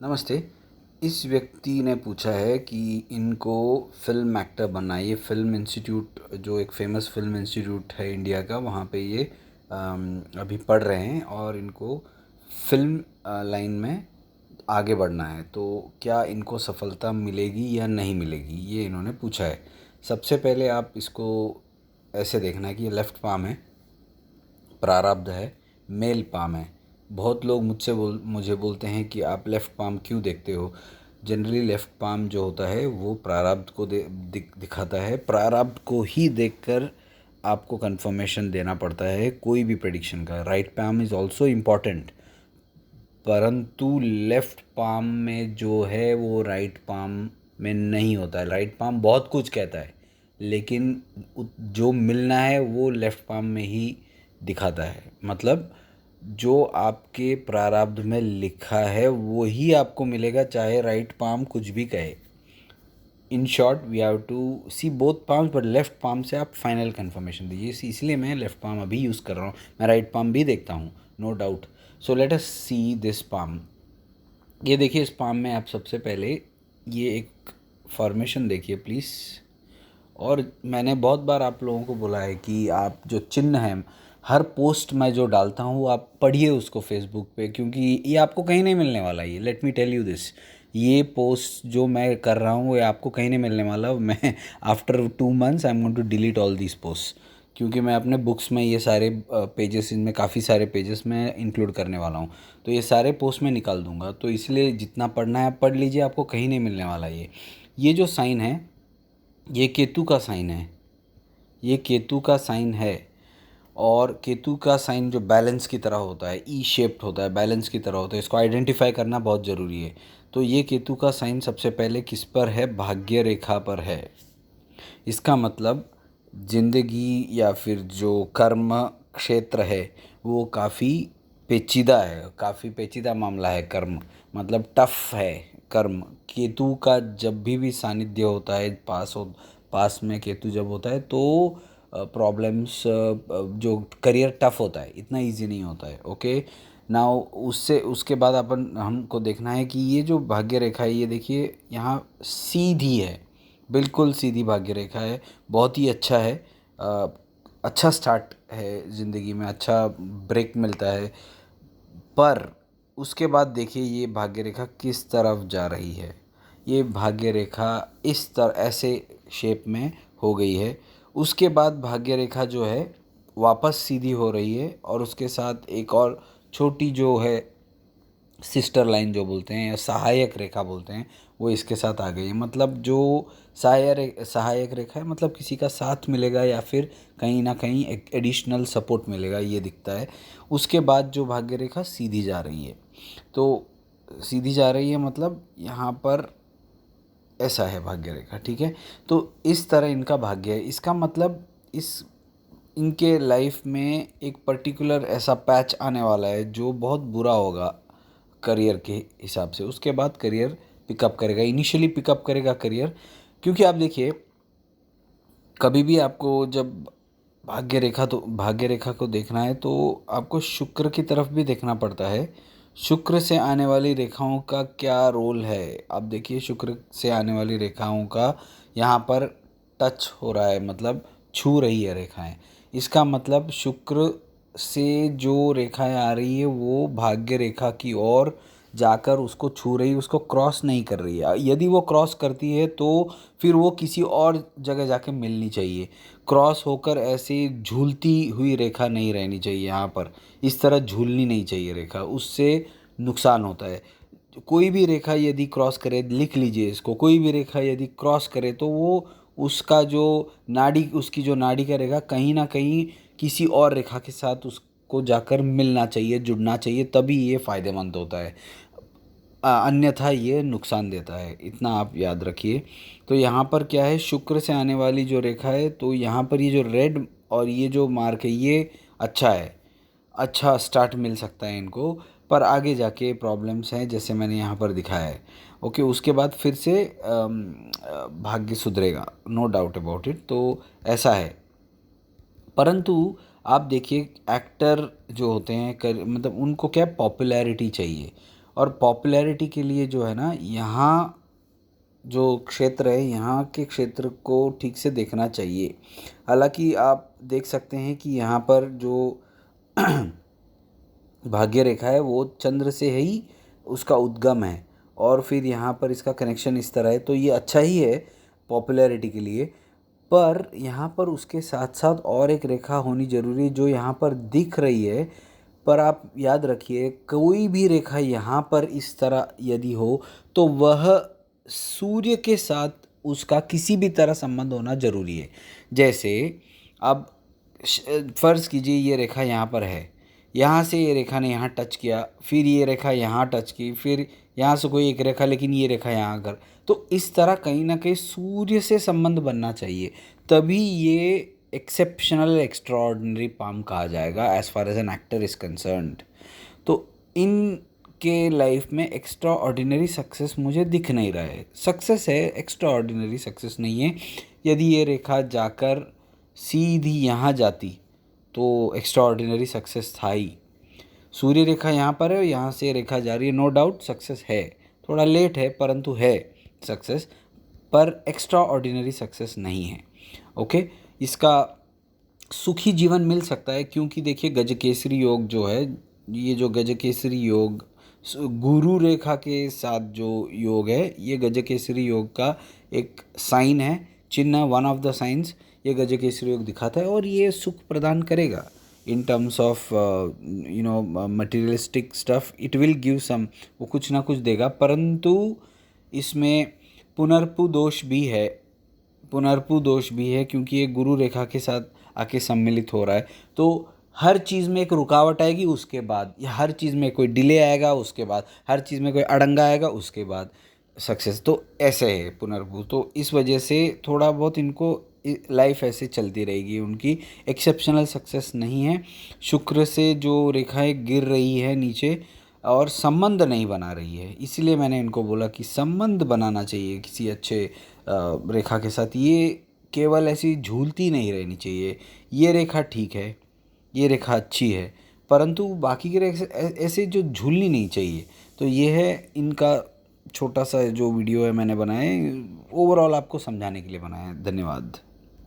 नमस्ते। इस व्यक्ति ने पूछा है कि इनको फ़िल्म एक्टर बनना है। ये फ़िल्म इंस्टीट्यूट जो एक फ़ेमस फ़िल्म इंस्टीट्यूट है इंडिया का, वहाँ पे ये अभी पढ़ रहे हैं और इनको फ़िल्म लाइन में आगे बढ़ना है। तो क्या इनको सफलता मिलेगी या नहीं मिलेगी, ये इन्होंने पूछा है। सबसे पहले आप इसको ऐसे देखना है कि ये लेफ़्ट पाम है, प्रारब्ध है, मेल पाम है। बहुत लोग मुझे बोलते हैं कि आप लेफ़्ट पाम क्यों देखते हो। जनरली लेफ़्ट पाम जो होता है वो प्रारब्ध को दिखाता है। प्रारब्ध को ही देखकर आपको कंफर्मेशन देना पड़ता है कोई भी प्रेडिक्शन का। Right palm is also important, परंतु लेफ़्ट पाम में जो है वो राइट पाम में नहीं होता है। राइट पाम बहुत कुछ कहता है, लेकिन जो मिलना है वो लेफ़्ट पाम में ही दिखाता है। मतलब जो आपके प्रारब्ध में लिखा है वो ही आपको मिलेगा, चाहे राइट पाम कुछ भी कहे। In short we have to see both palms, but left palm से आप फाइनल कंफर्मेशन दीजिए। इसलिए मैं लेफ़्ट पाम अभी यूज़ कर रहा हूँ। मैं राइट पाम भी देखता हूँ, no doubt. So let us see this palm. ये देखिए, इस पाम में आप सबसे पहले ये एक फॉर्मेशन देखिए प्लीज़। और मैंने बहुत बार आप लोगों को बोला है कि आप जो चिन्ह हैं, हर पोस्ट मैं जो डालता हूँ वो आप पढ़िए उसको फेसबुक पे, क्योंकि ये आपको कहीं नहीं मिलने वाला। ये let me tell you this, ये पोस्ट जो मैं कर रहा हूँ वो आपको कहीं नहीं मिलने वाला। मैं after 2 months I am going to delete all this post, क्योंकि मैं अपने बुक्स में ये सारे पेजेस, इनमें काफ़ी सारे पेजेस में इंक्लूड करने वाला हूँ। तो ये सारे पोस्ट में निकाल दूंगा। तो इसलिए जितना पढ़ना है आप पढ़ लीजिए, आपको कहीं नहीं मिलने वाला। ये जो साइन है, ये केतु का साइन है। ये केतु का साइन है। और केतु का साइन जो बैलेंस की तरह होता है, ई शेप्ड होता है, बैलेंस की तरह होता है। इसको आइडेंटिफाई करना बहुत ज़रूरी है। तो ये केतु का साइन सबसे पहले किस पर है? भाग्य रेखा पर है। इसका मतलब जिंदगी या फिर जो कर्म क्षेत्र है वो काफ़ी पेचीदा है, काफ़ी पेचीदा मामला है। कर्म मतलब टफ है। कर्म, केतु का जब भी सानिध्य होता है, पास में केतु जब होता है तो प्रॉब्लम्स, जो करियर टफ होता है, इतना इजी नहीं होता है। ओके नाउ, उससे उसके बाद हमको देखना है कि ये जो भाग्य रेखा है, ये देखिए यहाँ सीधी है, बिल्कुल सीधी भाग्य रेखा है। बहुत ही अच्छा है। अ, अच्छा स्टार्ट है ज़िंदगी में, अच्छा ब्रेक मिलता है। पर उसके बाद देखिए ये भाग्य रेखा किस तरफ जा रही है। ये भाग्य रेखा इस तरह ऐसे शेप में हो गई है। उसके बाद भाग्य रेखा जो है वापस सीधी हो रही है, और उसके साथ एक और छोटी जो है सिस्टर लाइन जो बोलते हैं या सहायक रेखा बोलते हैं, वो इसके साथ आ गई है। मतलब जो सहायक रेखा है, मतलब किसी का साथ मिलेगा या फिर कहीं ना कहीं एक एडिशनल सपोर्ट मिलेगा, ये दिखता है। उसके बाद जो भाग्य रेखा सीधी जा रही है, तो सीधी जा रही है मतलब यहाँ पर ऐसा है भाग्य रेखा, ठीक है। तो इस तरह इनका भाग्य है। इसका मतलब इस इनके लाइफ में एक पर्टिकुलर ऐसा पैच आने वाला है जो बहुत बुरा होगा करियर के हिसाब से। उसके बाद करियर पिकअप करेगा, इनिशियली पिकअप करेगा करियर। क्योंकि आप देखिए, कभी भी आपको जब भाग्य रेखा को देखना है तो आपको शुक्र की तरफ भी देखना पड़ता है। शुक्र से आने वाली रेखाओं का क्या रोल है, आप देखिए। शुक्र से आने वाली रेखाओं का यहाँ पर टच हो रहा है, मतलब छू रही है रेखाएं। इसका मतलब शुक्र से जो रेखाएं आ रही है वो भाग्य रेखा की ओर जाकर उसको छू रही, उसको क्रॉस नहीं कर रही है। यदि वो क्रॉस करती है तो फिर वो किसी और जगह जाके मिलनी चाहिए। क्रॉस होकर ऐसे झूलती हुई रेखा नहीं रहनी चाहिए यहाँ पर। इस तरह झूलनी नहीं चाहिए रेखा, उससे नुकसान होता है। कोई भी रेखा यदि क्रॉस करे, लिख लीजिए इसको, कोई भी रेखा यदि क्रॉस करे तो वो उसका जो उसकी जो नाड़ी का रेखा कहीं ना कहीं किसी और रेखा के साथ उसको जाकर मिलना चाहिए, जुड़ना चाहिए, तभी ये फ़ायदेमंद होता है। अन्यथा ये नुकसान देता है, इतना आप याद रखिए। तो यहाँ पर क्या है, शुक्र से आने वाली जो रेखा है, तो यहाँ पर ये जो रेड और ये जो मार्क है ये अच्छा है, अच्छा स्टार्ट मिल सकता है इनको। पर आगे जाके प्रॉब्लम्स हैं जैसे मैंने यहाँ पर दिखाया है। ओके, उसके बाद फिर से भाग्य सुधरेगा, नो डाउट अबाउट इट। तो ऐसा है। परंतु आप देखिए, एक्टर जो होते हैं मतलब उनको क्या पॉपुलैरिटी चाहिए। और पॉपुलैरिटी के लिए जो है ना, यहाँ जो क्षेत्र है, यहाँ के क्षेत्र को ठीक से देखना चाहिए। हालांकि आप देख सकते हैं कि यहाँ पर जो भाग्य रेखा है वो चंद्र से ही उसका उद्गम है, और फिर यहाँ पर इसका कनेक्शन इस तरह है, तो ये अच्छा ही है पॉपुलैरिटी के लिए। पर यहाँ पर उसके साथ साथ और एक रेखा होनी ज़रूरी है जो यहाँ पर दिख रही है। पर आप याद रखिए, कोई भी रेखा यहाँ पर इस तरह यदि हो तो वह सूर्य के साथ उसका किसी भी तरह संबंध होना ज़रूरी है। जैसे अब फ़र्ज़ कीजिए ये रेखा यहाँ पर है, यहाँ से ये रेखा ने यहाँ टच किया, फिर ये रेखा यहाँ टच की, फिर यहाँ से कोई एक रेखा, लेकिन ये रेखा यहाँ कर, तो इस तरह कहीं ना कहीं सूर्य से संबंध बनना चाहिए, तभी ये एक्सेप्शनल एक्स्ट्रॉर्डनरी पाम कहा जाएगा as far as an actor is concerned. तो इन के लाइफ में एक्स्ट्रा ऑर्डिनरी सक्सेस मुझे दिख नहीं रहा है। सक्सेस है, एक्स्ट्रा ऑर्डिनरी सक्सेस नहीं है। यदि ये रेखा जाकर सीधी यहाँ जाती तो एक्स्ट्रा ऑर्डिनरी सक्सेस था ही। सूर्य रेखा यहाँ पर है, यहाँ से रेखा जा रही है, नो डाउट सक्सेस है, थोड़ा लेट है परंतु है सक्सेस, पर एक्स्ट्रा ऑर्डिनरी सक्सेस नहीं है। ओके, इसका सुखी जीवन मिल सकता है, क्योंकि देखिए गजकेसरी योग जो है, ये जो गजकेसरी योग गुरु रेखा के साथ जो योग है, ये गजकेसरी योग का एक साइन है, चिन्ह, वन ऑफ द साइंस ये गजकेसरी योग दिखाता है, और ये सुख प्रदान करेगा in terms of materialistic stuff. It will give some, वो कुछ ना कुछ देगा, परंतु इसमें पुनर्पु दोष भी है, पुनर्पु दोष भी है, क्योंकि ये गुरु रेखा के साथ आके सम्मिलित हो रहा है। तो हर चीज़ में एक रुकावट आएगी उसके बाद, या हर चीज़ में कोई डिले आएगा उसके बाद, हर चीज़ में कोई अड़ंगा आएगा उसके बाद सक्सेस। तो ऐसे है पुनर्भू, तो इस वजह से थोड़ा बहुत इनको लाइफ ऐसे चलती रहेगी, उनकी एक्सेप्शनल सक्सेस नहीं है। शुक्र से जो रेखाएं गिर रही है नीचे और संबंध नहीं बना रही है, इसलिए मैंने इनको बोला कि संबंध बनाना चाहिए किसी अच्छे रेखा के साथ। ये केवल ऐसी झूलती नहीं रहनी चाहिए। ये रेखा ठीक है, ये रेखा अच्छी है, परंतु बाकी के रेखा ऐसे जो झूलनी नहीं चाहिए। तो ये है इनका छोटा सा जो वीडियो है मैंने बनाया, ओवरऑल आपको समझाने के लिए बनाया है। धन्यवाद।